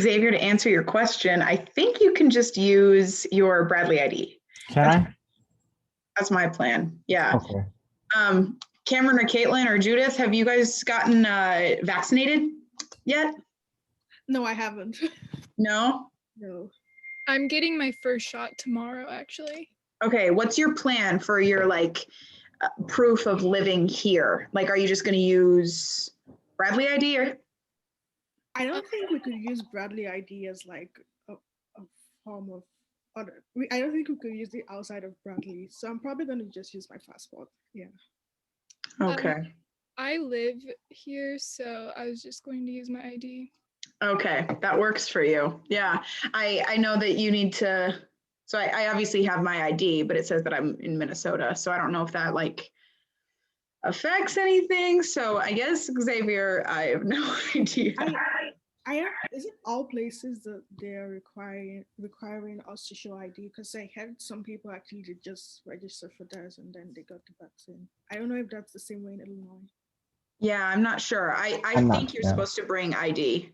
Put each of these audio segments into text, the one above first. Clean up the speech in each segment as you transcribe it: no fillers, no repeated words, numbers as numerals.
Xavier, to answer your question, I think you can just use your Bradley ID. Can That's, I? that's my plan. Yeah. Okay. Cameron or Caitlin or Judith, have you guys gotten vaccinated yet? No, I haven't. No? No. I'm getting my first shot tomorrow, actually. Okay, what's your plan for your proof of living here? Like, are you just going to use Bradley ID or? I don't think we could use Bradley ID as like a form of other. I don't think we could use it outside of Bradley. So I'm probably going to just use my passport. Yeah. Okay. I live here, so I was just going to use my ID. Okay, that works for you. Yeah, I know that you need to, so I obviously have my ID, but it says that I'm in Minnesota, so I don't know if that affects anything. So I guess Xavier, I have no idea. Isn't all places that they're requiring us to show ID? Because I heard some people actually did just register for theirs and then they got the vaccine. I don't know if that's the same way in Illinois. Yeah, I'm not sure. I I'm think not, you're yeah. supposed to bring ID.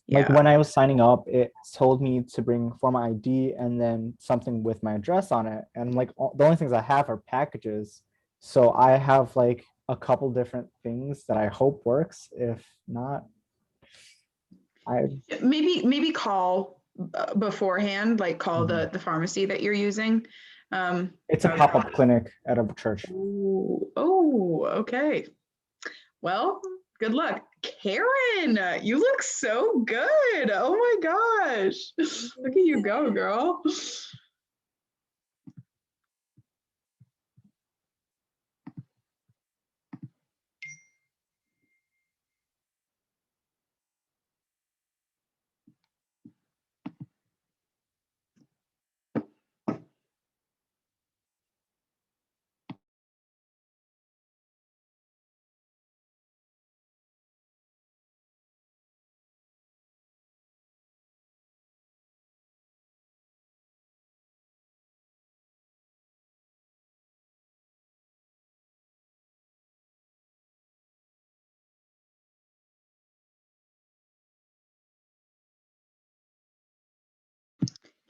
Like Yeah. when I was signing up, it told me to bring for my ID and then something with my address on it. And like the only things I have are packages. So I have like a couple different things that I hope works. If not, Maybe call beforehand, like call the pharmacy that you're using. It's a pop-up clinic at a church. Oh, okay. Well, good luck. Karen, you look so good. Oh my gosh. Look at you go, girl.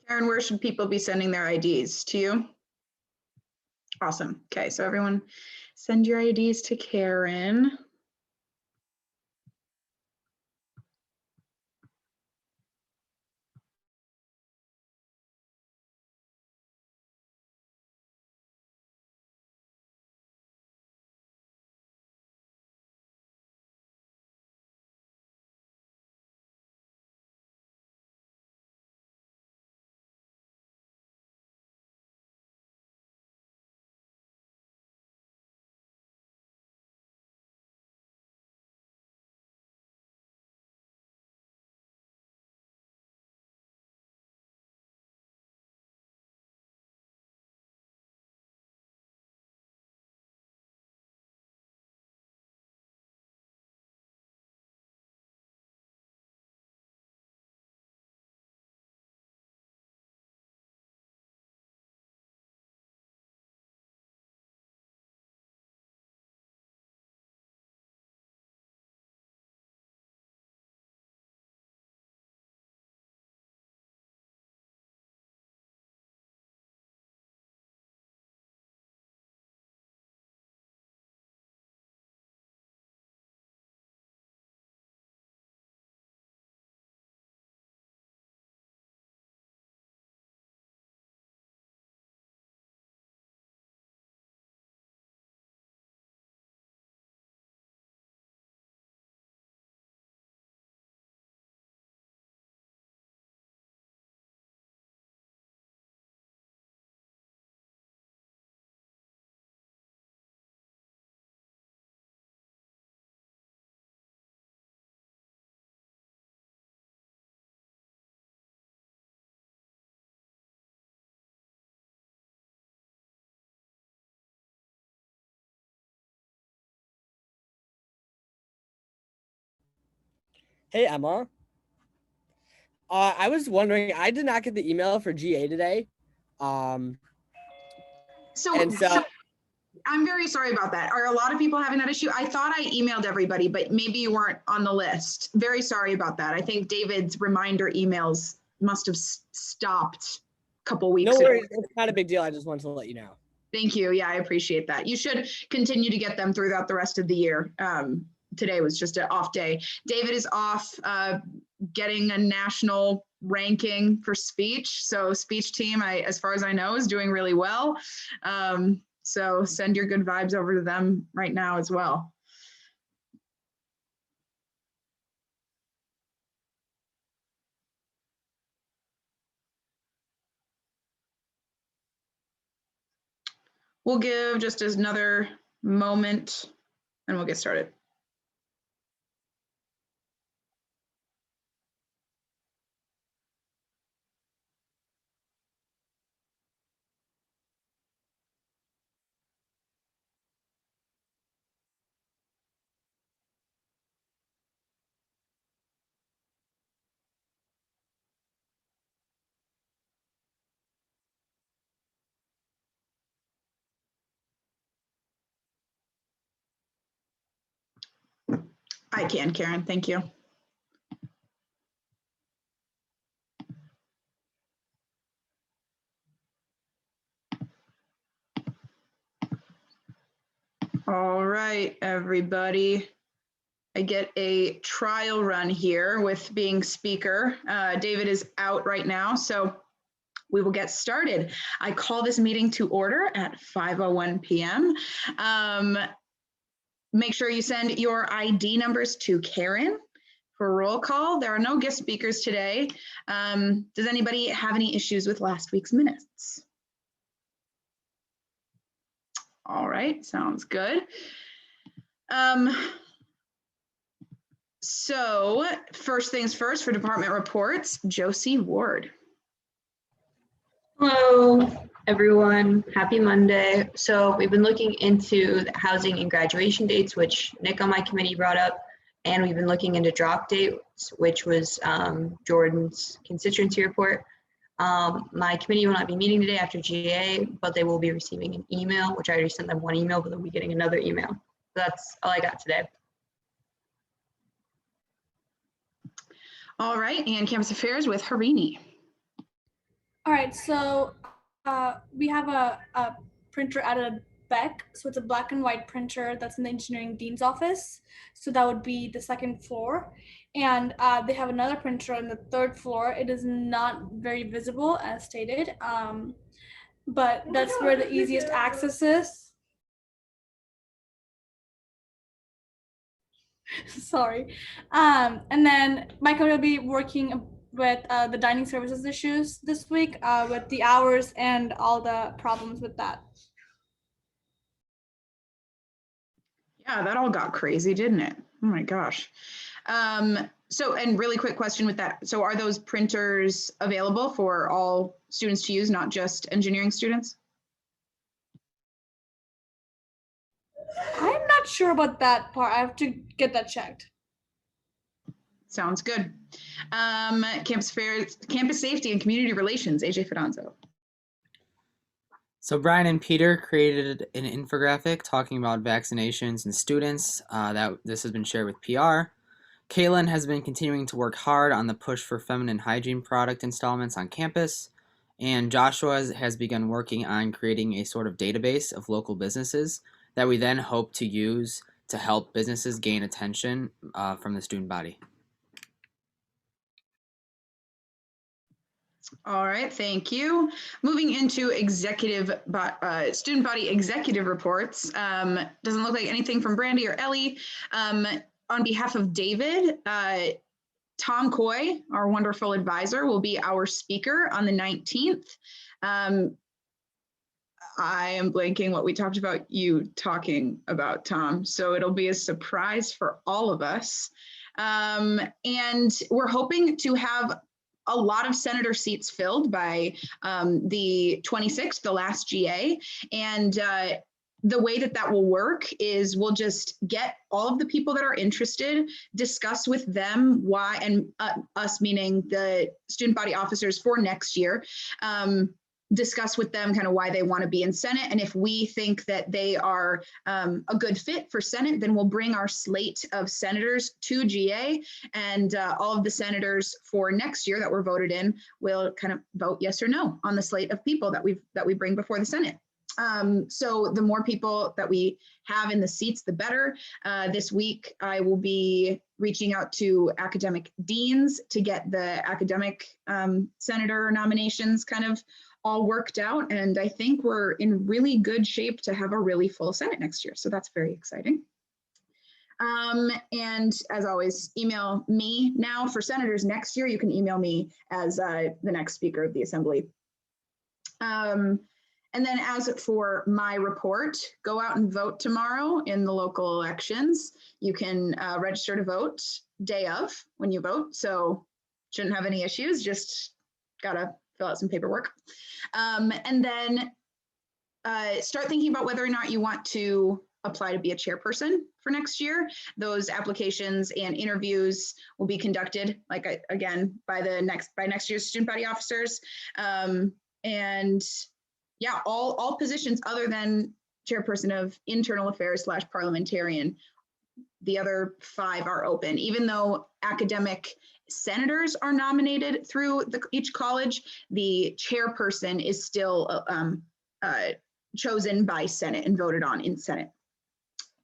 Karen, where should people be sending their IDs? To you? Awesome. Okay, so everyone send your IDs to Karen. Hey, Emma. I was wondering, I did not get the email for GA today. So I'm very sorry about that. Are a lot of people having that issue? I thought I emailed everybody, but maybe you weren't on the list. Very sorry about that. I think David's reminder emails must have stopped a couple weeks No ago. worries, it's not a big deal. I just wanted to let you know. Thank you. Yeah, I appreciate that. You should continue to get them throughout the rest of the year. Today was just an off day. David is off getting a national ranking for speech. So speech team, as far as I know, is doing really well. So send your good vibes over to them right now as well. We'll give just another moment and we'll get started. I can, Karen. Thank you. All right, everybody. I get a trial run here with being speaker. David is out right now, so we will get started. I call this meeting to order at 5:01 p.m. Make sure you send your ID numbers to Karen for roll call. There are no guest speakers today. Does anybody have any issues with last week's minutes? All right, sounds good. So first things first for department reports, Josie Ward. Hello, everyone. Happy Monday. So we've been looking into the housing and graduation dates, which Nick on my committee brought up, and we've been looking into drop dates, which was Jordan's constituency report. My committee will not be meeting today after GA, but they will be receiving an email, which I already sent them one email, but they'll be getting another email. So that's all I got today. All right, and campus affairs with Harini. All right, so we have a printer at a Beck. So it's a black and white printer that's in the engineering dean's office. So that would be the second floor. And they have another printer on the third floor. It is not very visible as stated, but that's where the easiest access is. Sorry. And then Michael will be working with the dining services issues this week with the hours and all the problems with that. Yeah, that all got crazy, didn't it? Oh my gosh. So, and really quick question with that. So are those printers available for all students to use, not just engineering students? I'm not sure about that part. I have to get that checked. Sounds good. Campus affairs, campus safety and community relations, AJ Fidanzo. So Brian and Peter created an infographic talking about vaccinations and students. This has been shared with PR. Kaylin has been continuing to work hard on the push for feminine hygiene product installments on campus. And Joshua has begun working on creating a sort of database of local businesses that we then hope to use to help businesses gain attention from the student body. All right, thank you. Moving into student body executive reports. Doesn't look like anything from Brandy or Ellie. On behalf of David, Tom Coy, our wonderful advisor, will be our speaker on the 19th. I am blanking what we talked about you talking about, Tom. So it'll be a surprise for all of us. And we're hoping to have a lot of senator seats filled by the 26th, the last GA. And the way that will work is we'll just get all of the people that are interested, discuss with them why, and us meaning the student body officers for next year, discuss with them kind of why they want to be in Senate. And if we think that they are a good fit for Senate, then we'll bring our slate of senators to GA, and all of the senators for next year that were voted in will kind of vote yes or no on the slate of people that we bring before the Senate. So the more people that we have in the seats, the better. This week, I will be reaching out to academic deans to get the academic senator nominations kind of all worked out. And I think we're in really good shape to have a really full Senate next year. So that's very exciting. And as always, email me now. For senators next year, you can email me as the next Speaker of the Assembly. And then as for my report, go out and vote tomorrow in the local elections. You can register to vote day of when you vote. So shouldn't have any issues, just gotta fill out some paperwork. And then start thinking about whether or not you want to apply to be a chairperson for next year. Those applications and interviews will be conducted, like again, by next year's student body officers. And yeah, all positions other than chairperson of internal affairs / parliamentarian, the other 5 are open. Even though academic senators are nominated through each college, the chairperson is still chosen by Senate and voted on in Senate.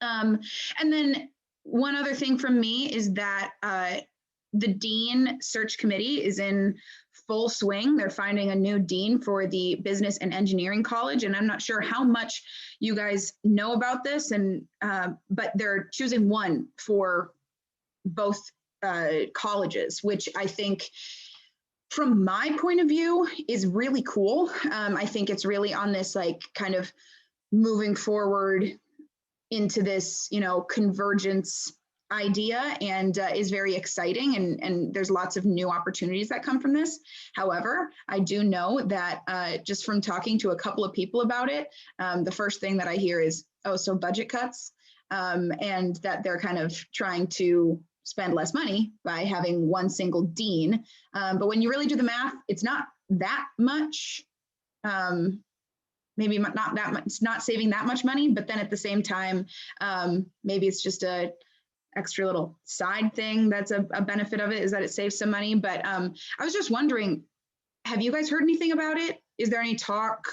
And then one other thing from me is that the dean search committee is in full swing. They're finding a new dean for the business and engineering college. And I'm not sure how much you guys know about this, but they're choosing one for both colleges, which I think from my point of view is really cool. I think it's really on this like kind of moving forward into this, convergence idea, and is very exciting, and there's lots of new opportunities that come from this. However, I do know that just from talking to a couple of people about it, the first thing that I hear is, oh, so budget cuts, and that they're kind of trying to spend less money by having one single dean. But when you really do the math, it's not that much. Maybe not that much, it's not saving that much money, but then at the same time, maybe it's just a extra little side thing that's a benefit of it, is that it saves some money. But I was just wondering, have you guys heard anything about it? Is there any talk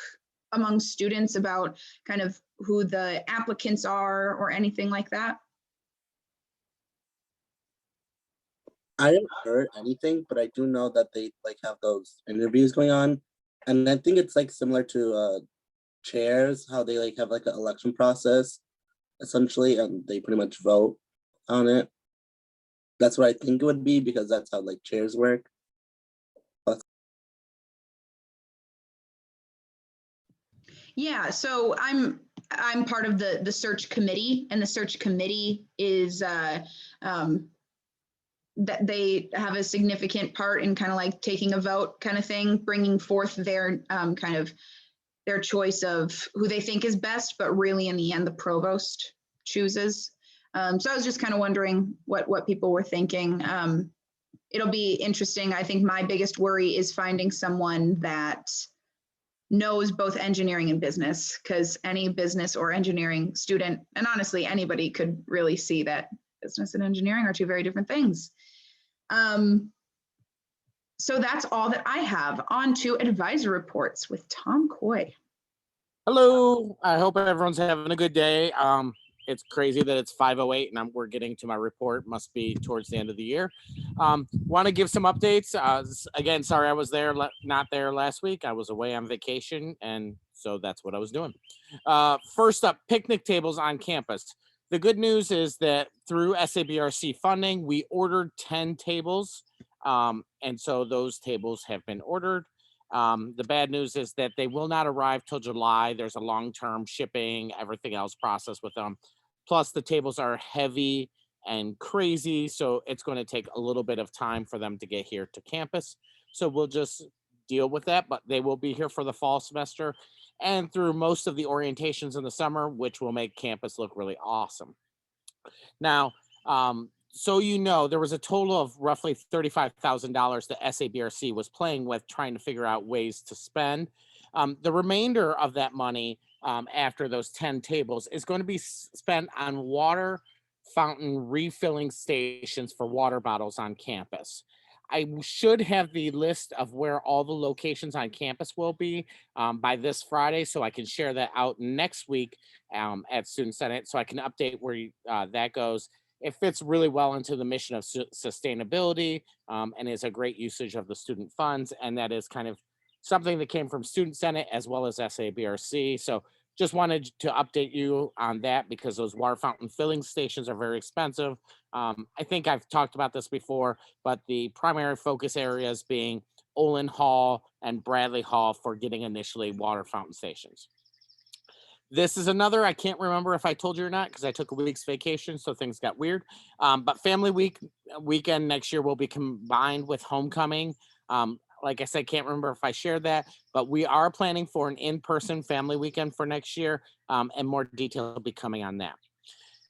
among students about kind of who the applicants are or anything like that? I haven't heard anything, but I do know that they like have those interviews going on. And I think it's like similar to chairs, how they like have like an election process essentially, and they pretty much vote on it. That's what I think it would be, because that's how like chairs work. Yeah, so I'm part of the search committee, and the search committee is that they have a significant part in kind of like taking a vote kind of thing, bringing forth their kind of their choice of who they think is best, but really in the end, the provost chooses. So I was just kind of wondering what people were thinking. It'll be interesting. I think my biggest worry is finding someone that knows both engineering and business, because any business or engineering student, and honestly, anybody could really see that business and engineering are 2 very different things. So that's all that I have. On to advisor reports with Tom Coy. Hello, I hope everyone's having a good day. It's crazy that it's 5:08 and we're getting to my report. Must be towards the end of the year. Want to give some updates. Again, sorry I was not there last week. I was away on vacation, and so that's what I was doing. First up, picnic tables on campus. The good news is that through SABRC funding, we ordered 10 tables, and so those tables have been ordered. The bad news is that they will not arrive till July. There's a long-term shipping, everything else process with them. Plus the tables are heavy and crazy, so it's going to take a little bit of time for them to get here to campus. So we'll just deal with that, but they will be here for the fall semester and through most of the orientations in the summer, which will make campus look really awesome. Now, so there was a total of roughly $35,000 that SABRC was playing with, trying to figure out ways to spend. The remainder of that money after those 10 tables is going to be spent on water fountain refilling stations for water bottles on campus. I should have the list of where all the locations on campus will be by this Friday, so I can share that out next week at Student Senate, so I can update where that goes. It fits really well into the mission of sustainability and is a great usage of the student funds, and that is kind of something that came from Student Senate as well as SABRC. So just wanted to update you on that because those water fountain filling stations are very expensive. I think I've talked about this before, but the primary focus areas being Olin Hall and Bradley Hall for getting initially water fountain stations. This is another, I can't remember if I told you or not because I took a week's vacation, so things got weird. But Family Weekend next year will be combined with homecoming. Like I said, can't remember if I shared that, but we are planning for an in-person family weekend for next year, and more detail will be coming on that.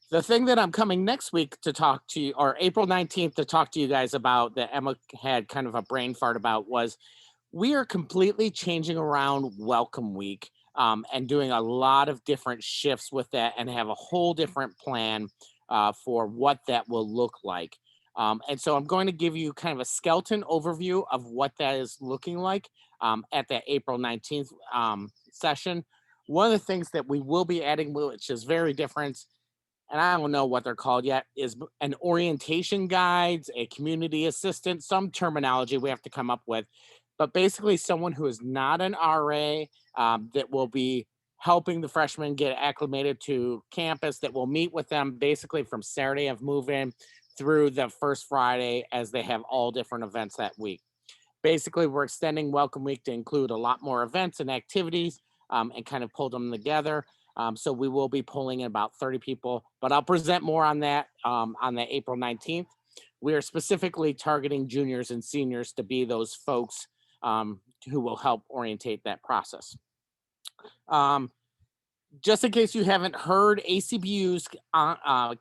The thing that I'm coming next week to talk to you, or April 19th to talk to you guys about, that Emma had kind of a brain fart about, was we are completely changing around Welcome Week and doing a lot of different shifts with that, and have a whole different plan for what that will look like. And so I'm going to give you kind of a skeleton overview of what that is looking like at that April 19th session. One of the things that we will be adding, which is very different, and I don't know what they're called yet, is an orientation guides, a community assistant, some terminology we have to come up with, but basically someone who is not an RA that will be helping the freshmen get acclimated to campus, that will meet with them basically from Saturday of move-in through the first Friday as they have all different events that week. Basically, we're extending Welcome Week to include a lot more events and activities and kind of pull them together. So we will be pulling in about 30 people, but I'll present more on that on the April 19th. We are specifically targeting juniors and seniors to be those folks who will help orientate that process. Just in case you haven't heard, ACBU's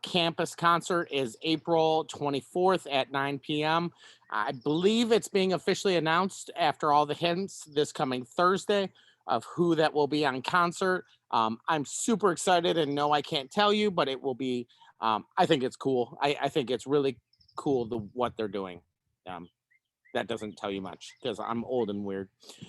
campus concert is April 24th at 9 p.m. I believe it's being officially announced after all the hints this coming Thursday of who that will be on concert. I'm super excited, and no, I can't tell you, but it will be, I think it's cool. I think it's really cool what they're doing. That doesn't tell you much because I'm old and weird.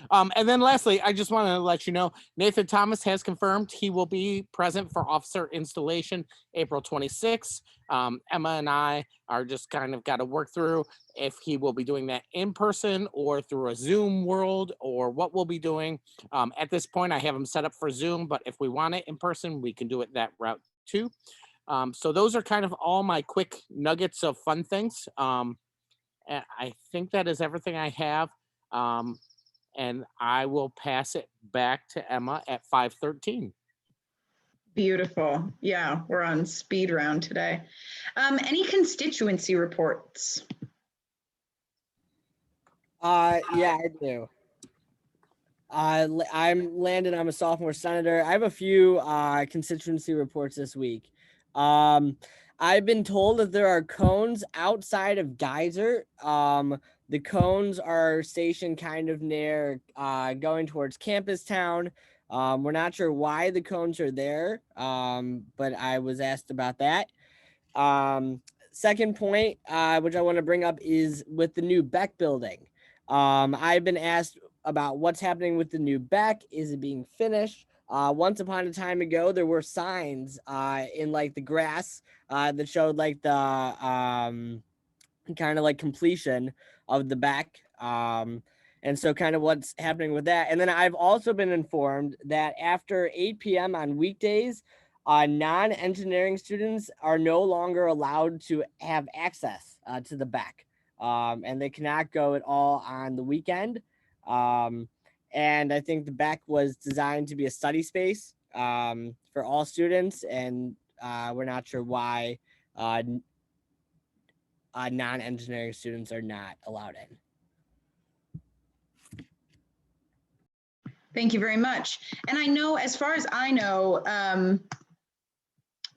And then lastly, I just want to let you know, Nathan Thomas has confirmed he will be present for officer installation April 26th. Emma and I are just kind of got to work through if he will be doing that in person or through a Zoom world, or what we'll be doing. At this point, I have him set up for Zoom, but if we want it in person, we can do it that route too. So those are kind of all my quick nuggets of fun things. I think that is everything I have. And I will pass it back to Emma at 5:13. Beautiful. Yeah, we're on speed round today. Any constituency reports? Yeah, I do. I'm Landon. I'm a sophomore senator. I have a few constituency reports this week. I've been told that there are cones outside of Geyser. The cones are stationed kind of near going towards Campus Town. We're not sure why the cones are there, but I was asked about that. Second point, which I want to bring up, is with the new Beck building. I've been asked about what's happening with the new Beck. Is it being finished? Once upon a time ago, there were signs in like the grass that showed like the kind of like completion of the Beck. And so kind of what's happening with that. And then I've also been informed that after 8 p.m. on weekdays, non-engineering students are no longer allowed to have access to the Beck. And they cannot go at all on the weekend. And I think the Beck was designed to be a study space for all students, and we're not sure why non-engineering students are not allowed in. Thank you very much. And I know, as far as I know,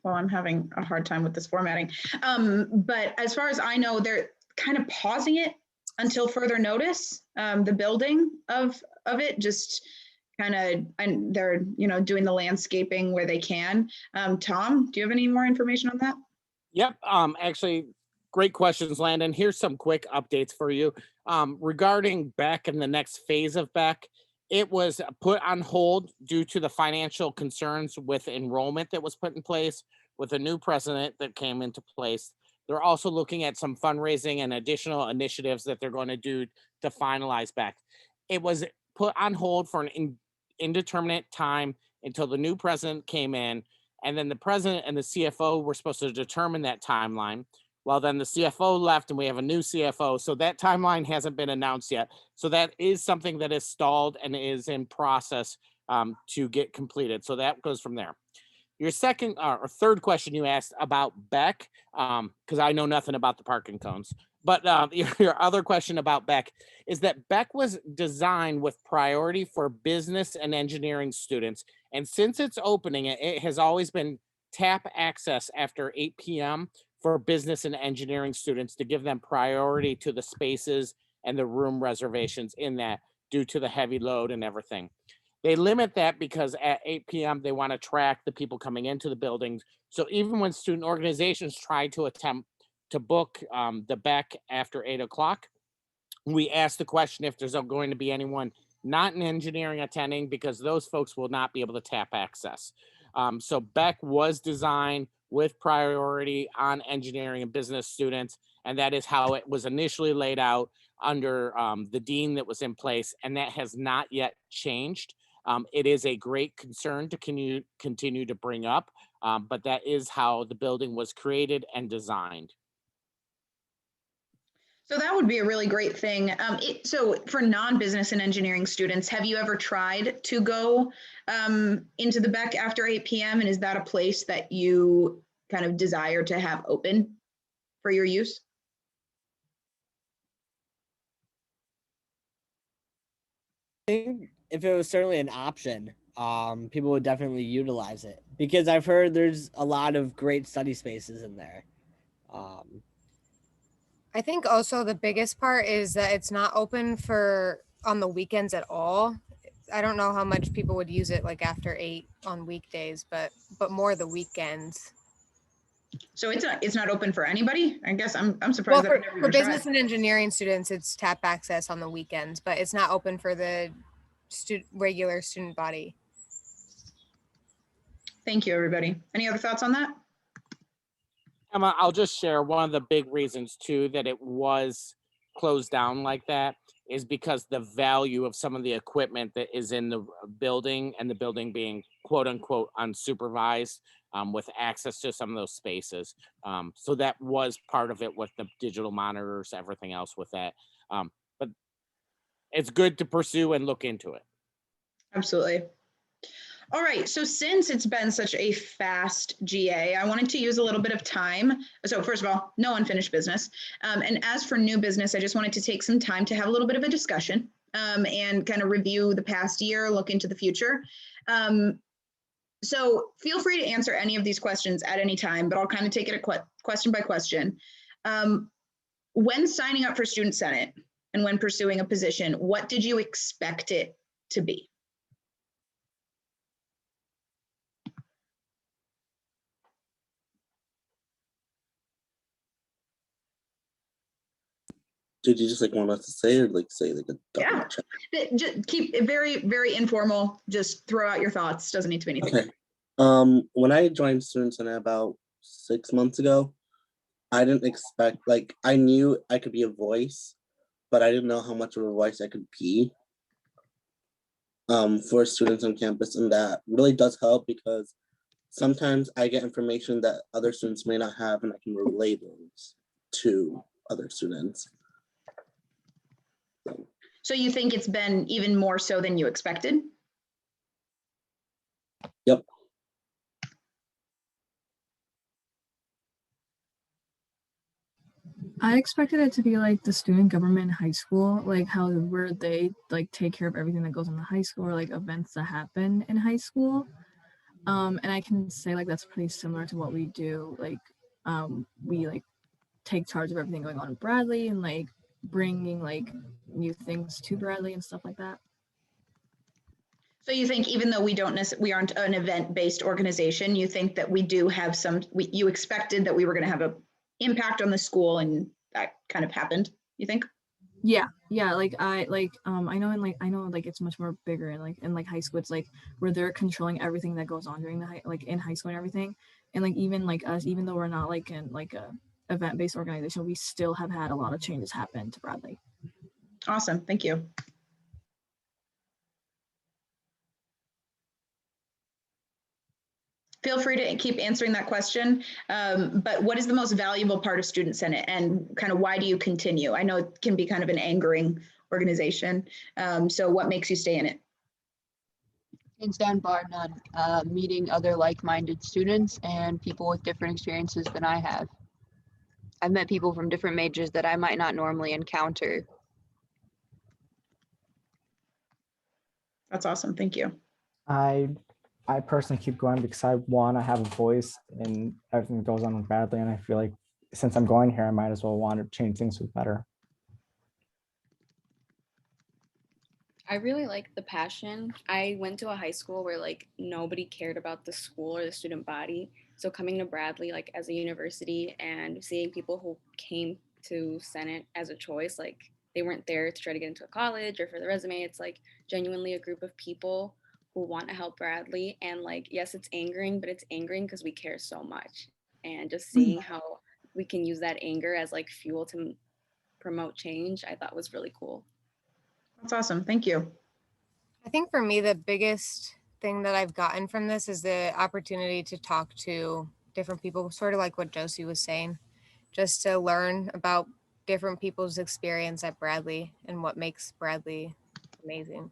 well, I'm having a hard time with this formatting, but as far as I know, they're kind of pausing it until further notice, the building of it, just kind of, and they're, doing the landscaping where they can. Tom, do you have any more information on that? Yep. Actually, great questions, Landon. Here's some quick updates for you. Regarding Beck and the next phase of Beck, it was put on hold due to the financial concerns with enrollment that was put in place with a new president that came into place. They're also looking at some fundraising and additional initiatives that they're going to do to finalize Beck. It was put on hold for an indeterminate time until the new president came in, and then the president and the CFO were supposed to determine that timeline. Well, then the CFO left and we have a new CFO. So that timeline hasn't been announced yet. So that is something that is stalled and is in process to get completed. So that goes from there. Your second or third question you asked about Beck, because I know nothing about the parking cones. But your other question about Beck is that Beck was designed with priority for business and engineering students. And since its opening, it has always been tap access after 8 p.m. for business and engineering students to give them priority to the spaces and the room reservations in that due to the heavy load and everything. They limit that because at 8 p.m. they want to track the people coming into the buildings. So even when student organizations try to attempt to book the Beck after 8 o'clock, we ask the question if there's going to be anyone not in engineering attending, because those folks will not be able to tap access. So Beck was designed with priority on engineering and business students, and that is how it was initially laid out under the dean that was in place, and that has not yet changed. It is a great concern to continue to bring up, but that is how the building was created and designed. So that would be a really great thing. So for non-business and engineering students, have you ever tried to go into the Beck after 8 p.m.? And is that a place that you kind of desire to have open for your use? I think if it was certainly an option, people would definitely utilize it, because I've heard there's a lot of great study spaces in there. I think also the biggest part is that it's not open for on the weekends at all. I don't know how much people would use it like after 8 on weekdays, but more the weekends. So it's not open for anybody? I guess I'm Well, surprised that I've never for even business tried. and engineering students, it's tap access on the weekends, but it's not open for the regular student body. Thank you, everybody. Any other thoughts on that? Emma, I'll just share one of the big reasons too that it was closed down like that is because the value of some of the equipment that is in the building, and the building being quote unquote unsupervised with access to some of those spaces. So that was part of it with the digital monitors, everything else with that. But it's good to pursue and look into it. Absolutely. All right, so since it's been such a fast GA, I wanted to use a little bit of time. So first of all, no unfinished business. And as for new business, I just wanted to take some time to have a little bit of a discussion and kind of review the past year, look into the future. So feel free to answer any of these questions at any time, but I'll kind of take it question by question. When signing up for Student Senate and when pursuing a position, what did you expect it to be? Did you just like want us to say, or like say like a double check? Just keep it very, very informal. Just throw out your thoughts. Doesn't need to be anything. Okay. When I joined Student Senate about 6 months ago, I didn't expect, like, I knew I could be a voice, but I didn't know how much of a voice I could be for students on campus, and that really does help because sometimes I get information that other students may not have, and I can relay those to other students. So you think it's been even more so than you expected? Yep. I expected it to be like the student government in high school, like how where they like take care of everything that goes on the high school, or like events that happen in high school. And I can say like that's pretty similar to what we do. Like we like take charge of everything going on in Bradley and like bringing like new things to Bradley and stuff like that. So you think even though we aren't an event-based organization, you think that we do have you expected that we were going to have an impact on the school, and that kind of happened, you think? Yeah, I know it's much more bigger, and in high school it's like where they're controlling everything that goes on during the in high school and everything. And even us, even though we're not in a event-based organization, we still have had a lot of changes happen to Bradley. Awesome, thank you. Feel free to keep answering that question, but what is the most valuable part of Student Senate, and kind of why do you continue? I know it can be kind of an angering organization, so what makes you stay in it? Hands down, bar none. Meeting other like-minded students and people with different experiences than I have. I've met people from different majors that I might not normally encounter. That's awesome, thank you. I personally keep going because I want to have a voice in everything that goes on with Bradley, and I feel like since I'm going here, I might as well want to change things for the better. I really like the passion. I went to a high school where nobody cared about the school or the student body. So coming to Bradley as a university and seeing people who came to Senate as a choice, they weren't there to try to get into a college or for the resume. It's genuinely a group of people who want to help Bradley. And yes, it's angering, but it's angering because we care so much. And just seeing how we can use that anger as fuel to promote change, I thought was really cool. That's awesome, thank you. I think for me, the biggest thing that I've gotten from this is the opportunity to talk to different people, sort of like what Josie was saying, just to learn about different people's experience at Bradley and what makes Bradley amazing.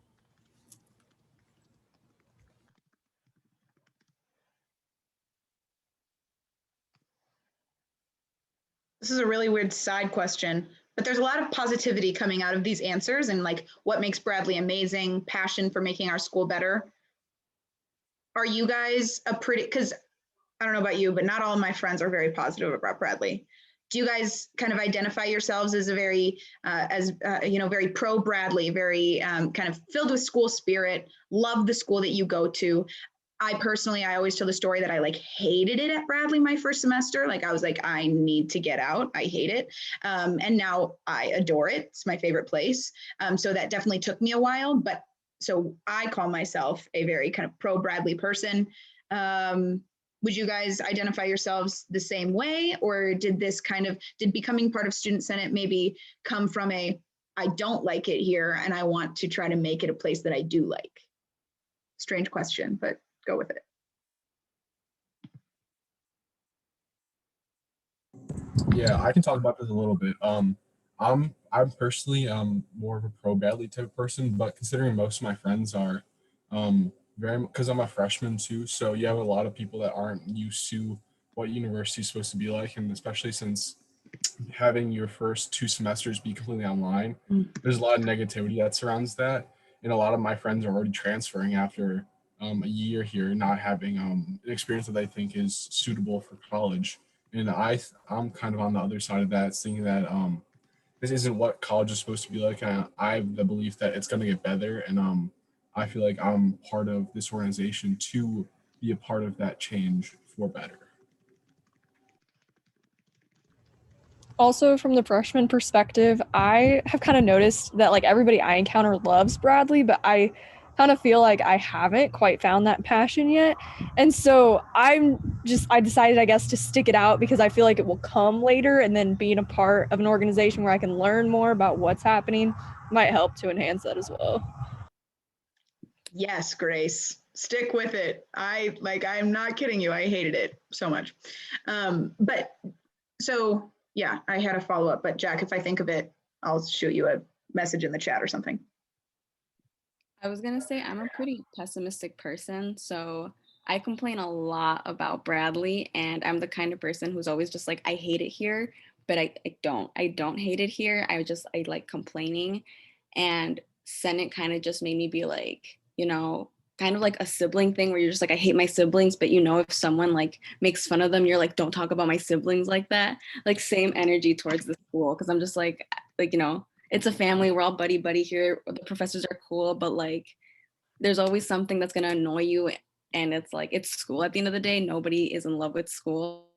This is a really weird side question, but there's a lot of positivity coming out of these answers, and what makes Bradley amazing, passion for making our school better. Are you guys because I don't know about you, but not all of my friends are very positive about Bradley. Do you guys kind of identify yourselves as a very, very pro Bradley, very kind of filled with school spirit, love the school that you go to? I always tell the story that I hated it at Bradley my first semester. I was I need to get out. I hate it. And now I adore it. It's my favorite place. So that definitely took me a while, but so I call myself a very kind of pro Bradley person. Would you guys identify yourselves the same way, or did becoming part of Student Senate maybe come from I don't like it here and I want to try to make it a place that I do like? Strange question, but go with it. Yeah, I can talk about this a little bit. I'm personally more of a pro Bradley type of person, but considering most of my friends are because I'm a freshman too, so you have a lot of people that aren't used to what university is supposed to be like, and especially since having your first 2 semesters be completely online, there's a lot of negativity that surrounds that, and a lot of my friends are already transferring after a year here, not having an experience that they think is suitable for college. And I'm kind of on the other side of that, seeing that this isn't what college is supposed to be like. I have the belief that it's going to get better, and I feel like I'm part of this organization to be a part of that change for better. Also, from the freshman perspective, I have kind of noticed that everybody I encounter loves Bradley, but I kind of feel like I haven't quite found that passion yet. And so I decided, I guess, to stick it out because I feel like it will come later, and then being a part of an organization where I can learn more about what's happening might help to enhance that as well. Yes, Grace, stick with it. I'm not kidding you. I hated it so much. But so yeah, I had a follow-up, but Jack, if I think of it, I'll shoot you a message in the chat or something. I was going to say I'm a pretty pessimistic person, so I complain a lot about Bradley, and I'm the kind of person who's always just I hate it here, but I don't hate it here. I like complaining, and Senate kind of just made me be kind of like a sibling thing where you're just I hate my siblings, but if someone makes fun of them, you're don't talk about my siblings like that. Same energy towards the school, because I'm just it's a family. We're all buddy here. The professors are cool, but there's always something that's going to annoy you. And it's like, it's school at the end of the day. Nobody is in love with school.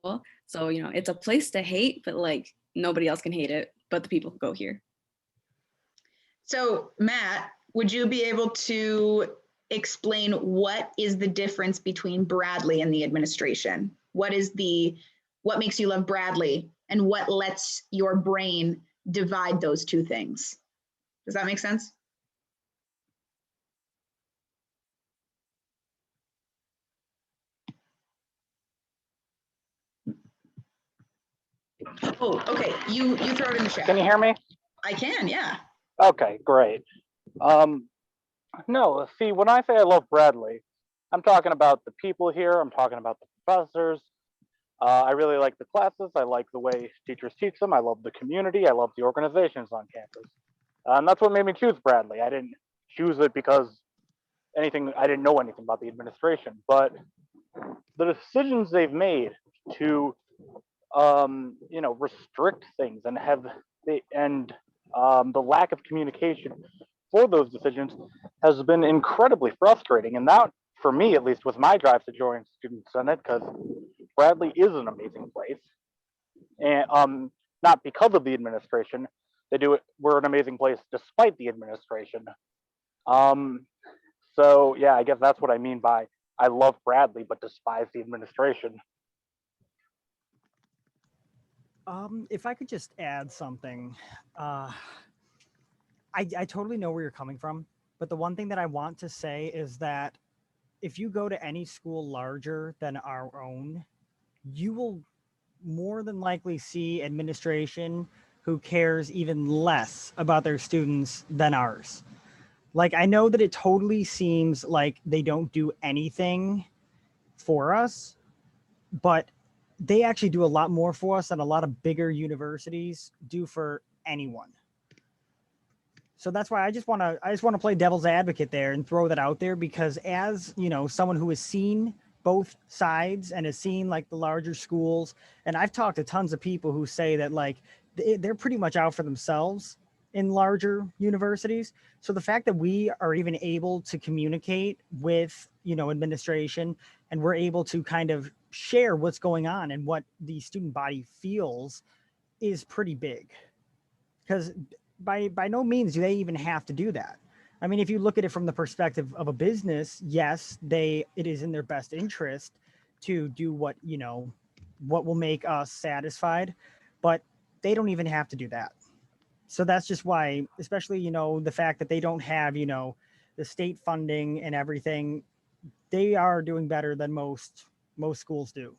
So, you know, it's a place to hate, but like nobody else can hate it but the people who go here. So Matt, would you be able to explain what is the difference between Bradley and the administration? What makes you love Bradley, and what lets your brain divide those two things? Does that make sense? Oh, okay. You throw it in the chat. Can you hear me? I can, yeah. Okay, great. No, see, when I say I love Bradley, I'm talking about the people here. I'm talking about the professors. I really like the classes. I like the way teachers teach them. I love the community. I love the organizations on campus. And that's what made me choose Bradley. I didn't choose it because I didn't know anything about the administration, but the decisions they've made to restrict things and the lack of communication for those decisions has been incredibly frustrating. And that, for me at least, was my drive to join Student Senate, because Bradley is an amazing place, and not because of the administration. We're an amazing place despite the administration. So yeah, I guess that's what I mean by I love Bradley but despise the administration. If I could just add something, I totally know where you're coming from, but the one thing that I want to say is that if you go to any school larger than our own, you will more than likely see administration who cares even less about their students than ours. Like, I know that it totally seems like they don't do anything for us, but they actually do a lot more for us than a lot of bigger universities do for anyone. So that's why I just want to play devil's advocate there and throw that out there, because as, you know, someone who has seen both sides and has seen like the larger schools, and I've talked to tons of people who say that like they're pretty much out for themselves in larger universities. So the fact that we are even able to communicate with, you know, administration, and we're able to kind of share what's going on and what the student body feels is pretty big, because by no means do they even have to do that. I mean, if you look at it from the perspective of a business, yes, it is in their best interest to do what will make us satisfied, but they don't even have to do that. So that's just why, especially, you know, the fact that they don't have, you know, the state funding and everything, they are doing better than most schools do.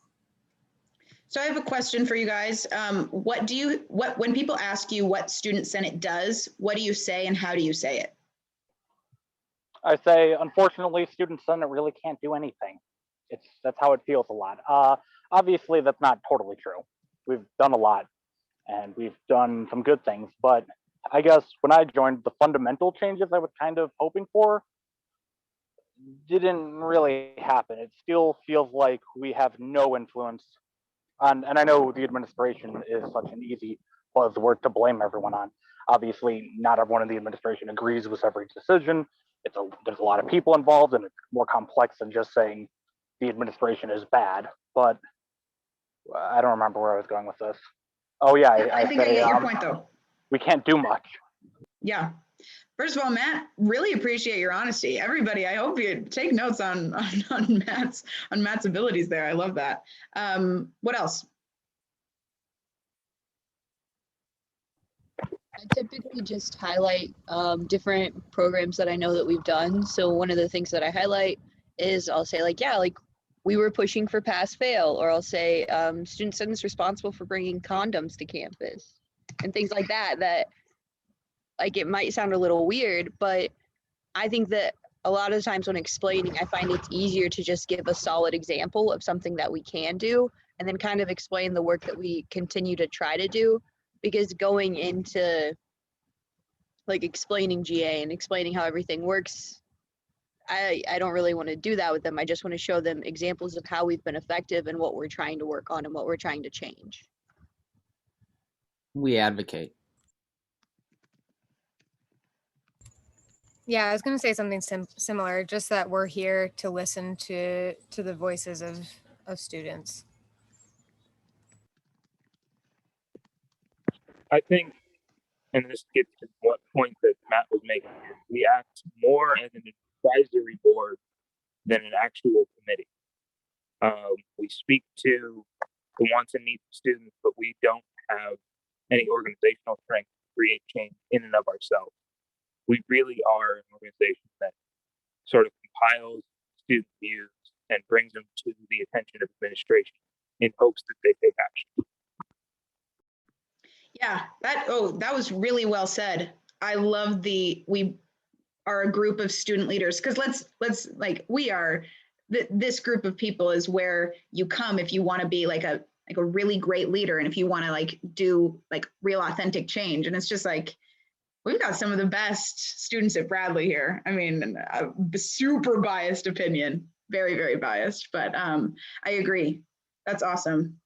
So I have a question for you guys. When people ask you what Student Senate does, what do you say and how do you say it? I say, unfortunately, Student Senate really can't do anything. That's how it feels a lot. Obviously, that's not totally true. We've done a lot, and we've done some good things. But I guess when I joined, the fundamental changes I was kind of hoping for didn't really happen. It still feels like we have no influence on, and I know the administration is such an easy buzzword to blame everyone on. Obviously, not everyone in the administration agrees with every decision. There's a lot of people involved, and it's more complex than just saying the administration is bad. But I don't remember where I was going with this. Oh yeah, I think I get your point though. We can't do much. Yeah. First of all, Matt, really appreciate your honesty. Everybody, I hope you take notes on Matt's abilities there. I love that. What else? I typically just highlight different programs that I know that we've done. So one of the things that I highlight is I'll say like, yeah, like we were pushing for pass fail, or I'll say Student Senate is responsible for bringing condoms to campus and things like that, that like it might sound a little weird, but I think that a lot of times when explaining, I find it's easier to just give a solid example of something that we can do and then kind of explain the work that we continue to try to do. Because going into like explaining GA and explaining how everything works, I don't really want to do that with them. I just want to show them examples of how we've been effective and what we're trying to work on and what we're trying to change. We advocate. Yeah, I was gonna say something similar, just that we're here to listen to the voices of students. I think, and this gets to what point that Matt was making, we act more as an advisory board than an actual committee. We speak to the wants and needs of students, but we don't have any organizational strength to create change in and of ourselves. We really are an organization that sort of compiles student views and brings them to the attention of administration in hopes that they take action. Yeah, that was really well said. I love we are a group of student leaders, because let's like, we are this group of people is where you come if you want to be like a really great leader, and if you want to like do like real authentic change. And it's just like, we've got some of the best students at Bradley here. I mean, a super biased opinion, very, very biased, but I agree. That's awesome.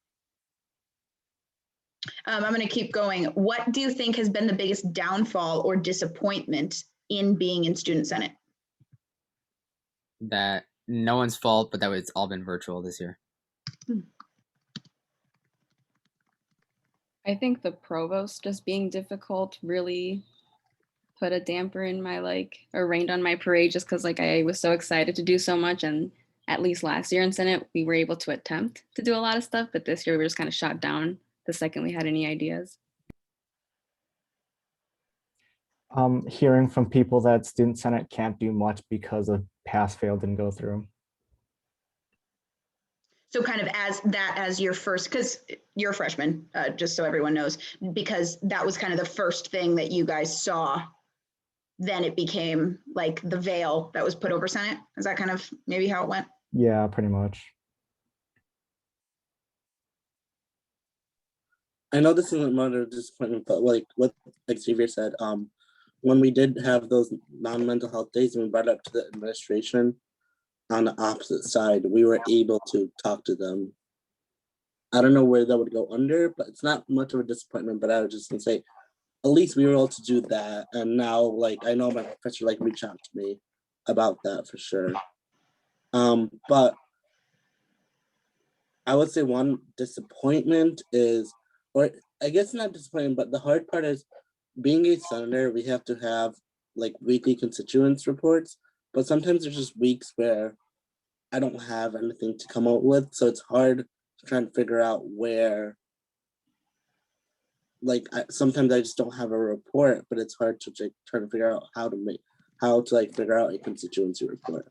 I'm going to keep going. What do you think has been the biggest downfall or disappointment in being in Student Senate? That no one's fault, but that it's all been virtual this year. I think the provost just being difficult really put a damper in my or rained on my parade, just because I was so excited to do so much. And at least last year in Senate, we were able to attempt to do a lot of stuff, but this year we were just kind of shot down the second we had any ideas. Hearing from people that Student Senate can't do much because of pass-fail didn't go through. So kind of as your first, because you're a freshman, just so everyone knows, because that was kind of the first thing that you guys saw, then it became like the veil that was put over Senate. Is that kind of maybe how it went? Yeah, pretty much. I know this isn't much of a disappointment, but like what Xavier said, when we did have those non-mental health days and we brought it up to the administration on the opposite side, we were able to talk to them. I don't know where that would go under, but it's not much of a disappointment, but I was just gonna say, at least we were able to do that. And now, like, I know my professor reached out to me about that for sure. But I would say one disappointment is, or I guess not disappointment, but the hard part is being a senator, we have to have like weekly constituents reports, but sometimes there's just weeks where I don't have anything to come up with. So it's hard to try and figure out where, like, sometimes I just don't have a report, but it's hard to try to figure out how to figure out a constituency report.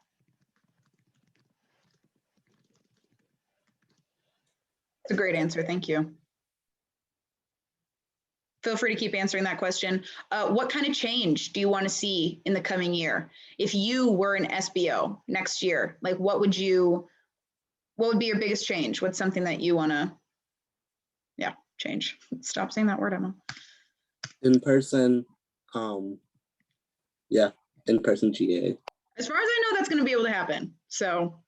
It's a great answer. Thank you. Feel free to keep answering that question. What kind of change do you want to see in the coming year? If you were an SBO next year, like what would be your biggest change? What's something that you want to, change? Stop saying that word, Emma. In person, in person GA. As far as I know, that's going to be able to happen. So.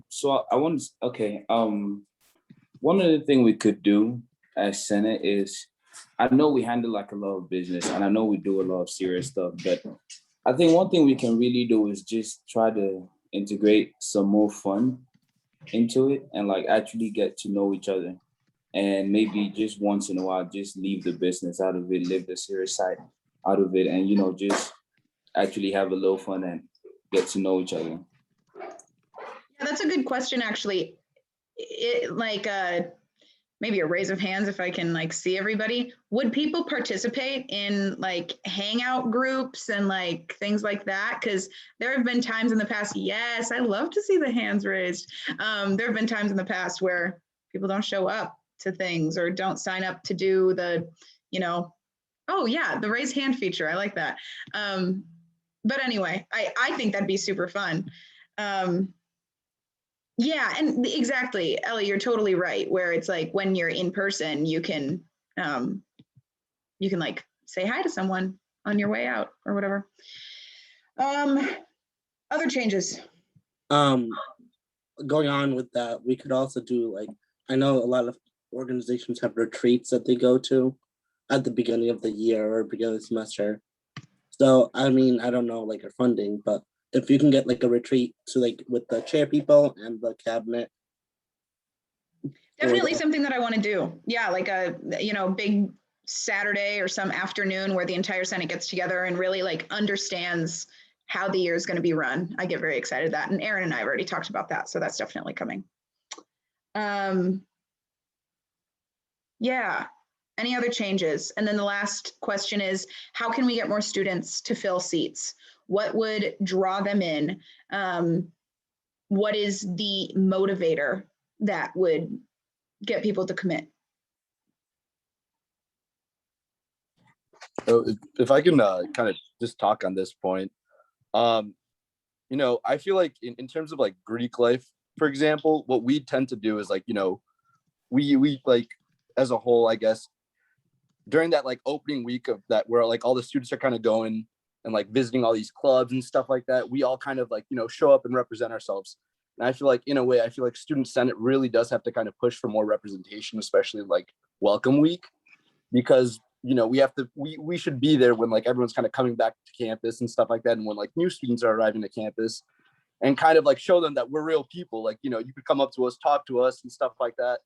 So I want to, okay. One of the things we could do as Senate is, I know we handle like a lot of business and I know we do a lot of serious stuff, but I think one thing we can really do is just try to integrate some more fun into it and like actually get to know each other. And maybe just once in a while, just leave the business out of it, leave the serious side out of it, and, just actually have a little fun and get to know each other. Yeah, that's a good question, actually. Maybe a raise of hands if I can see everybody. Would people participate in hangout groups and things like that? Because there have been times in the past, yes, I love to see the hands raised. There have been times in the past where people don't show up to things or don't sign up to do the, oh yeah, the raise hand feature. I like that. But anyway, I think that'd be super fun. Yeah, and exactly, Ellie, you're totally right. Where it's when you're in person, you can say hi to someone on your way out or whatever. Other changes. Going on with that, we could also do I know a lot of organizations have retreats that they go to, at the beginning of the year or beginning of the semester. So I mean, I don't know like our funding, but if you can get like a retreat to like with the chair people and the cabinet. Definitely something that I want to do. Yeah, like a, you know, big Saturday or some afternoon where the entire Senate gets together and really like understands how the year is going to be run. I get very excited that, and Aaron and I have already talked about that, so that's definitely coming. Yeah. Any other changes? And then the last question is, how can we get more students to fill seats? What would draw them in? What is the motivator that would get people to commit? So if I can kind of just talk on this point, you know, I feel like in terms of like Greek life, for example, what we tend to do is like, you know, we like as a whole, I guess, during that like opening week of that, where like all the students are kind of going and like visiting all these clubs and stuff like that, we all kind of like, you know, show up and represent ourselves. And I feel like in a way, I feel like Student Senate really does have to kind of push for more representation, especially like Welcome Week, because, you know, we should be there when like everyone's kind of coming back to campus and stuff like that. And when like new students are arriving to campus, and kind of like show them that we're real people. Like, you know, you could come up to us, talk to us and stuff like that.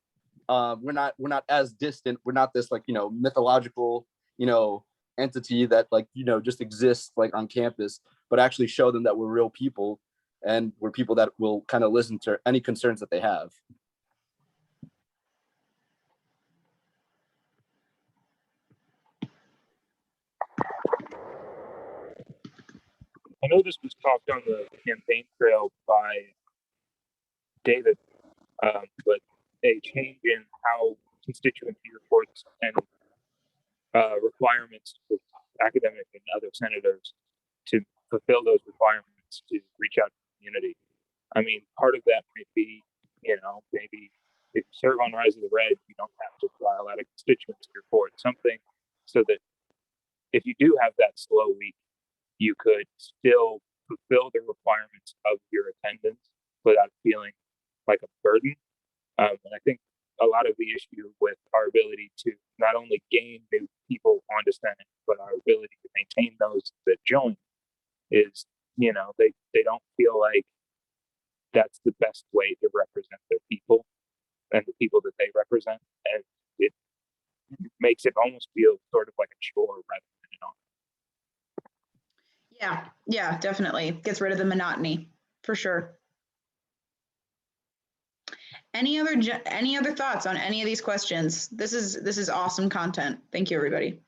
We're not as distant. We're not this like, you know, mythological, you know, entity that like, you know, just exists like on campus, but actually show them that we're real people and we're people that will kind of listen to any concerns that they have. I know this was talked on the campaign trail by David, but a change in how constituency reports and requirements for academic and other senators to fulfill those requirements to reach out to the community. I mean, part of that might be, you know, maybe if you serve on Rise of the Red, you don't have to file out a constituency report, something so that if you do have that slow week, you could still fulfill the requirements of your attendance without feeling like a burden. And I think a lot of the issue with our ability to not only gain new people onto Senate, but our ability to maintain those that join is, you know, they don't feel like that's the best way to represent their people and the people that they represent. And it makes it almost feel sort of like a chore rather than an honor. Yeah, definitely. Gets rid of the monotony for sure. Any other thoughts on any of these questions? This is awesome content. Thank you, everybody.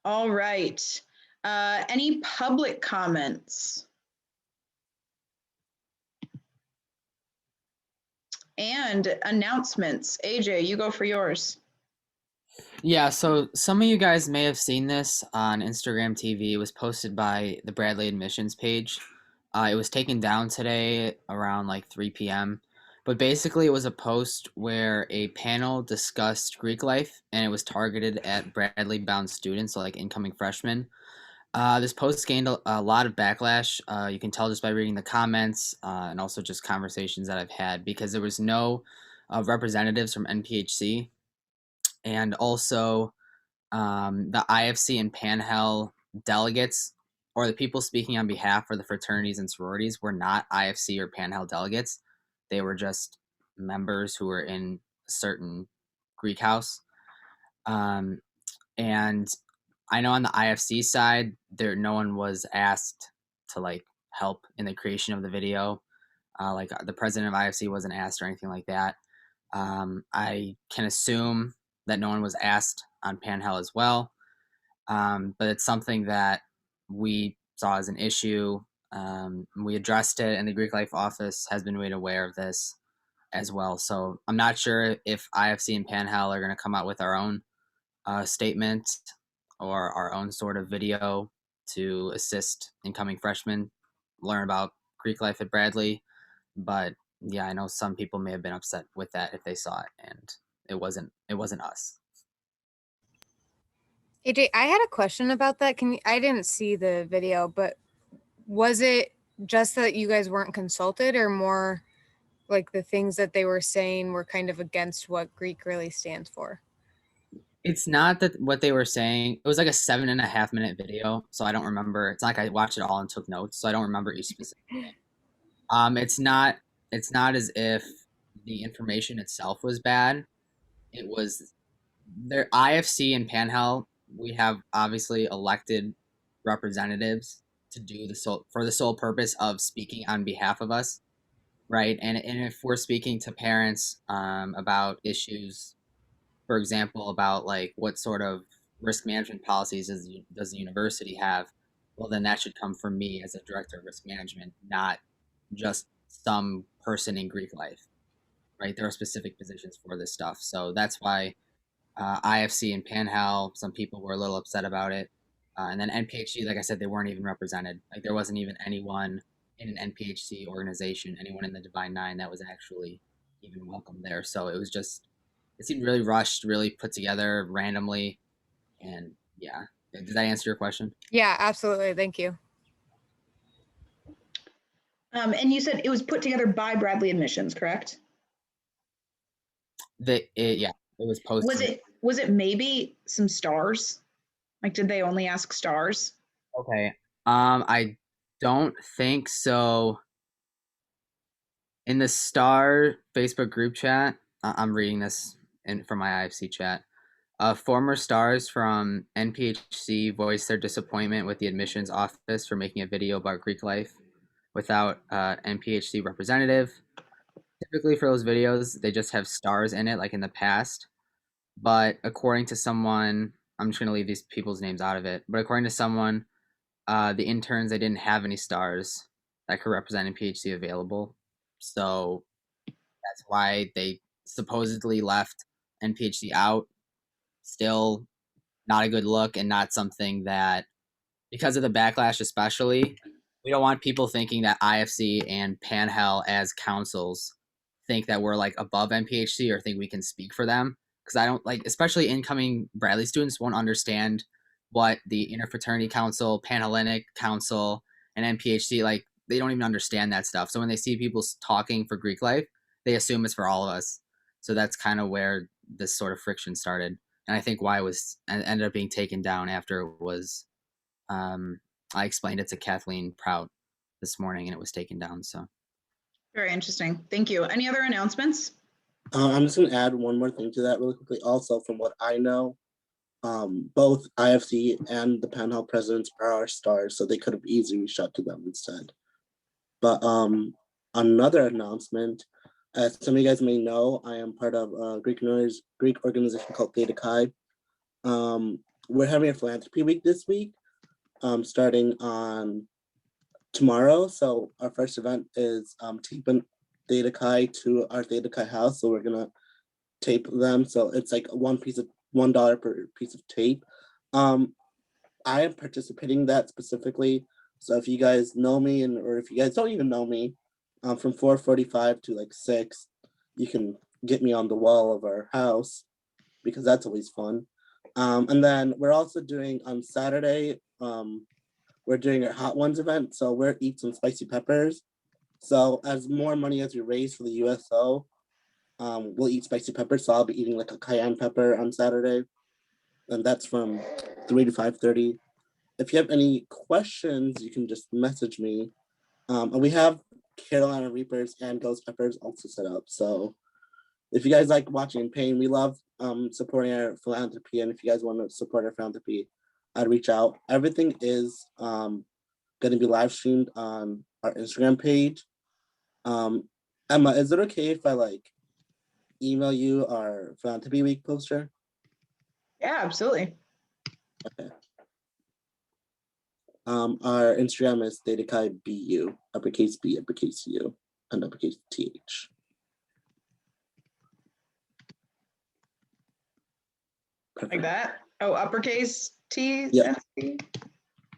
All right. Any public comments? And announcements. AJ, you go for yours. Yeah, so some of you guys may have seen this on Instagram TV. It was posted by the Bradley admissions page. It was taken down today around like 3 p.m. But basically it was a post where a panel discussed Greek life and it was targeted at Bradley bound students, so like incoming freshmen. This post gained a lot of backlash. You can tell just by reading the comments and also just conversations that I've had, because there was no representatives from NPHC. And also the IFC and Pan-Hel delegates, or the people speaking on behalf of the fraternities and sororities, were not IFC or Pan-Hel delegates. They were just members who were in a certain Greek house. And I know on the IFC side, no one was asked to like help in the creation of the video. Like the president of IFC wasn't asked or anything like that. I can assume that no one was asked on Pan-Hel as well. But it's something that we saw as an issue. We addressed it, and the Greek Life office has been made aware of this as well. So I'm not sure if IFC and Pan-Hel are going to come out with our own statement or our own sort of video to assist incoming freshmen learn about Greek life at Bradley. But yeah, I know some people may have been upset with that if they saw it, and it wasn't us. AJ, I had a question about that. I didn't see the video, but was it just that you guys weren't consulted, or more like the things that they were saying were kind of against what Greek really stands for? It's not that what they were saying. It was like a 7.5 minute video, so I don't remember. It's not like I watched it all and took notes, so I don't remember each specific thing. It's not. It's not as if the information itself was bad. It was their IFC and Panhell. We have obviously elected representatives to do for the sole purpose of speaking on behalf of us, right? And if we're speaking to parents about issues, for example, about like what sort of risk management policies does the university have, well, then that should come from me as a director of risk management, not just some person in Greek life, right? There are specific positions for this stuff. So that's why IFC and Panhell, some people were a little upset about it. And then NPHC, like I said, they weren't even represented. Like there wasn't even anyone in an NPHC organization, anyone in the Divine Nine that was actually even welcome there. So it was just, it seemed really rushed, really put together randomly. And yeah, did that answer your question? Yeah, absolutely. Thank you. And you said it was put together by Bradley Admissions, correct? Yeah, it was posted. Was it maybe some stars? Like, did they only ask stars? Okay. I don't think so. In the Star Facebook group chat, I'm reading this from my IFC chat. Former stars from NPHC voiced their disappointment with the admissions office for making a video about Greek life without NPHC representative. Typically for those videos, they just have stars in it, like in the past. But according to someone, I'm just going to leave these people's names out of it. But according to someone, the interns, they didn't have any stars that could represent NPHC available. So that's why they supposedly left NPHC out. Still not a good look and not something that, because of the backlash especially, we don't want people thinking that IFC and Panhell as councils think that we're like above NPHC or think we can speak for them. Because I don't like, especially incoming Bradley students won't understand what the Interfraternity Council, Panhellenic Council, and NPHC, like they don't even understand that stuff. So when they see people talking for Greek life, they assume it's for all of us. So that's kind of where this sort of friction started. And I think why it was ended up being taken down after it was, I explained it to Kathleen Prout this morning and it was taken down. So very interesting. Thank you. Any other announcements? I'm just going to add one more thing to that really quickly. Also, from what I know, both IFC and the Panhell presidents are our stars, so they could have easily reached out to them instead. But another announcement, as some of you guys may know, I am part of a Greek organization called Theta Chi. We're having a philanthropy week this week, starting on tomorrow. So our first event is taping Theta Chi to our Theta Chi house. So we're gonna tape them. So it's like $1 per piece of tape. I am participating in that specifically. So if you guys know me or if you guys don't even know me, from 4:45 to like 6, you can get me on the wall of our house because that's always fun. And then we're also doing on Saturday, we're doing our Hot Ones event. So we're eat some spicy peppers. So as more money as we raise for the USO, we'll eat spicy peppers. So I'll be eating like a cayenne pepper on Saturday. And that's from 3 to 5:30. If you have any questions, you can just message me. And we have Carolina Reapers and Ghost Peppers also set up. So if you guys like watching in pain, we love supporting our philanthropy. And if you guys want to support our philanthropy, I'd reach out. Everything is going to be live streamed on our Instagram page. Emma, is it okay if I like email you our philanthropy week poster? Yeah, absolutely. Okay. Our Instagram is Theta Chi BU, uppercase B, uppercase U, and uppercase TH. Perfect. Like that? Oh, uppercase T? Yep. C?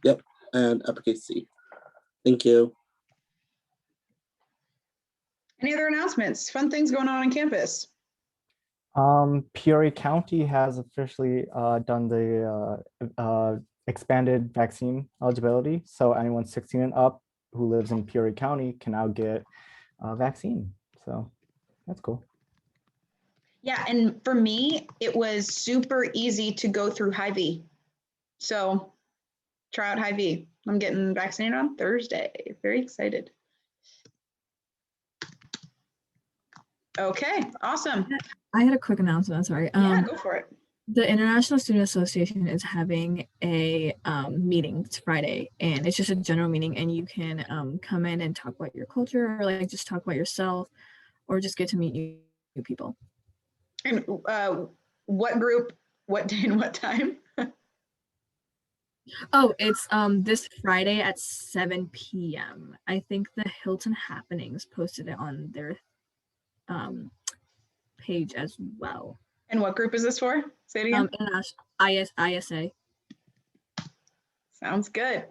Yep, and uppercase C. Thank you. Any other announcements? Fun things going on campus? Peoria County has officially done the expanded vaccine eligibility. So anyone 16 and up who lives in Peoria County can now get a vaccine. So So that's cool. Yeah, and for me, it was super easy to go through Hy-Vee. So try out Hy-Vee. I'm getting vaccinated on Thursday. Very excited. Okay, awesome. I had a quick announcement. Sorry. Yeah, go for it. The International Student Association is having a meeting. It's Friday, and it's just a general meeting, and you can come in and talk about your culture, or like just talk about yourself, or just get to meet new people. And what group, what day and what time? Oh, it's this Friday at 7 p.m. I think the Hilton Happenings posted it on their page as well. And what group is this for? Say it again. ISA. Sounds good.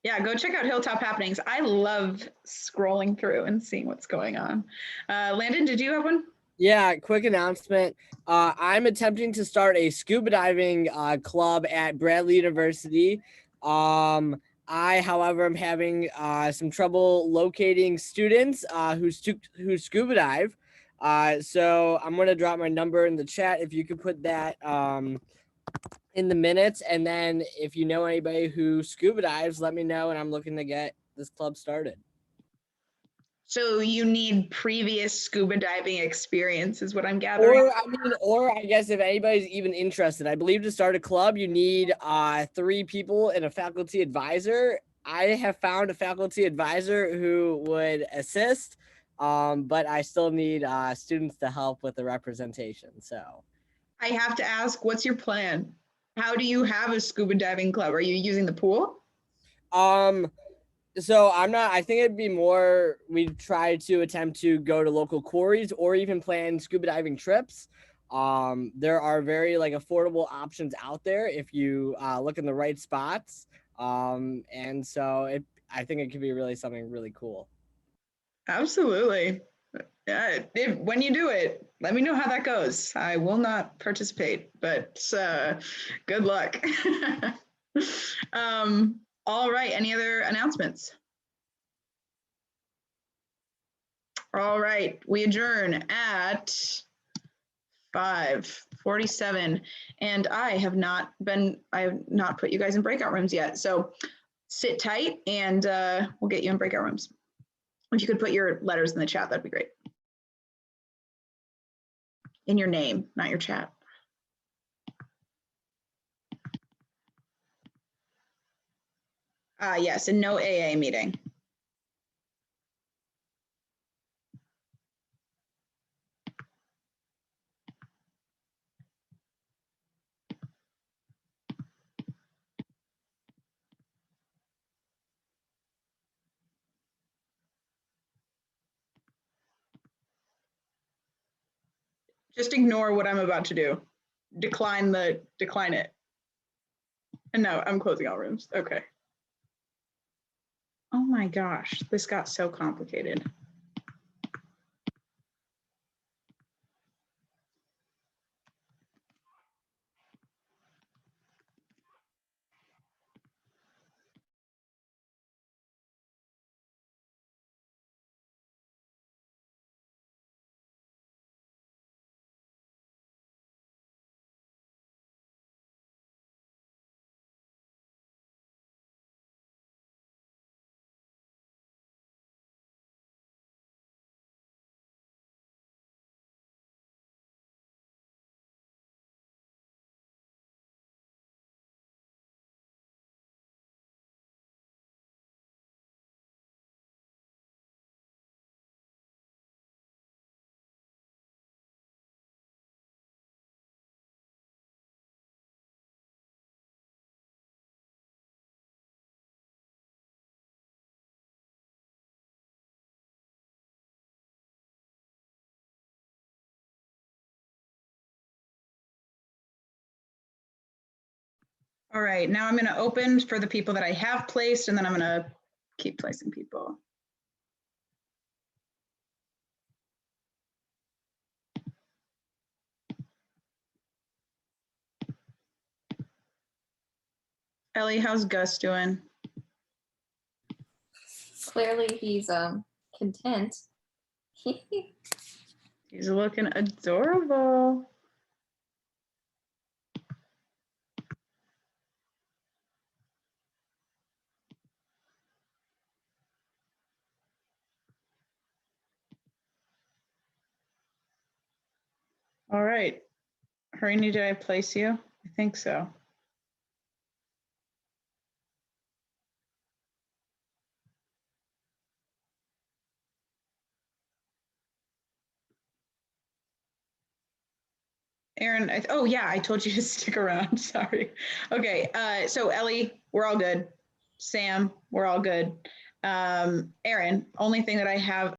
Yeah, go check out Hilltop Happenings. I love scrolling through and seeing what's going on. Landon, did you have one? Yeah, quick announcement. I'm attempting to start a scuba diving club at Bradley University. However, am having some trouble locating students who scuba dive. So I'm going to drop my number in the chat if you could put that in the minutes. And then if you know anybody who scuba dives, let me know. And I'm looking to get this club started. So you need previous scuba diving experience is what I'm gathering. Or I guess if anybody's even interested, I believe to start a club, you need 3 people and a faculty advisor. I have found a faculty advisor who would assist, but I still need students to help with the representation. So I have to ask, what's your plan? How do you have a scuba diving club? Are you using the pool? So I think it'd be more, we'd try to attempt to go to local quarries or even plan scuba diving trips. There are very affordable options out there if you look in the right spots. And so I think it could be really something really cool. Absolutely. When you do it, let me know how that goes. I will not participate, but good luck. All right, any other announcements? All right, we adjourn at 5:47, and I have not put you guys in breakout rooms yet. So sit tight and we'll get you in breakout rooms. If you could put your letters in the chat, that'd be great. In your name, not your chat. Yes, and no AA meeting. Just ignore what I'm about to do. Decline it. And no, I'm closing all rooms. Okay. Oh my gosh, this got so complicated. All right, now I'm going to open for the people that I have placed, and then I'm going to keep placing people. Ellie, how's Gus doing? Clearly he's content. He's looking adorable. All right. Harini, did I place you? I think so. Aaron, oh yeah, I told you to stick around. Sorry. Okay, so Ellie, we're all good. Sam, we're all good. Aaron, only thing that I have